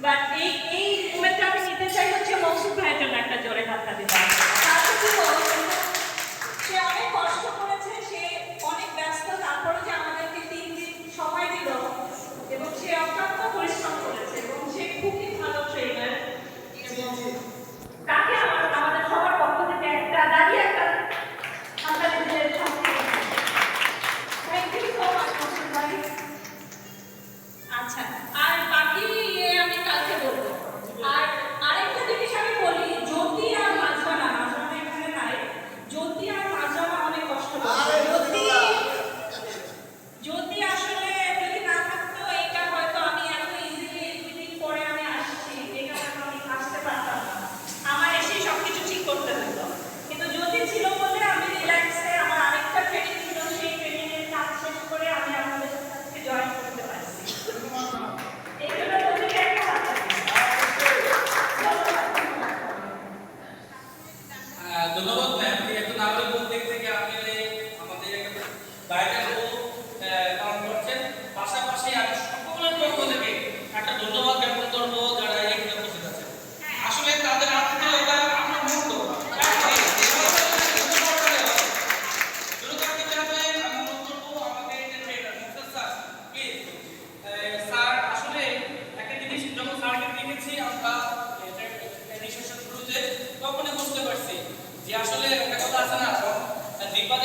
But এই মোমেন্টটা আমি নিতে চাই হচ্ছে মকসুদ ভাইয়ের জন্য একটা জোরে হাতটা দিতে। সে অনেক কষ্ট করেছে, সে অনেক ব্যস্ত, তারপরে যে আমাদেরকে 3 দিন সময় দিল এবং সে অত্যন্ত পরিশ্রম করেছে এবং সে খুবই ভালো ট্রেনার। এবং তাকে আমাদের সবার পক্ষ থেকে একটা দাঁড়িয়ে একটা আপনাদের সাথে থ্যাংক ইউ সো মাচ মকসুদ ভাই। আচ্ছা, আর বাকি আমি কালকে বলবো। আর আরেকটা জিনিস আমি বলি, জ্যোতি আর মাজরানা এখানে নাই। জ্যোতি আর মাজরানা অনেক কষ্ট করে। জ্যোতি আসলে যদি না থাকতো এটা হয়তো আমি এত ইজিলি 2 দিন পরে আমি আসছি, এটা হয়তো আমি আসতে পারতাম না, আমার এসে সবকিছু ঠিক করতে হতো। কিন্তু জ্যোতি ছিল বলে আমি রিল্যাক্সে, আমার আরেকটা ট্রেনিং ছিল, সেই ট্রেনিং এর কাজ শেষ করে আমি আপনাদের সাথে জয়েন করতে পারছি। ধন্যবাদ ম্যাম। একটু নাগরিক উদ্যোগ থেকে আপনি আমাদের বাইরের পালন করছেন। পাশাপাশি আমি সকলের পক্ষ থেকে একটা ধন্যবাদ জ্ঞাপন করবো যারা এখানে উপস্থিত আছেন। আসলে তাদের আত্মীয়তা আমরা মুক্ত স্যার। আসলে একটা জিনিস যখন স্যারকে দেখেছি আমরা তখনই বুঝতে পারছি যে আসলে একটা কথা আছে না, দিব্যা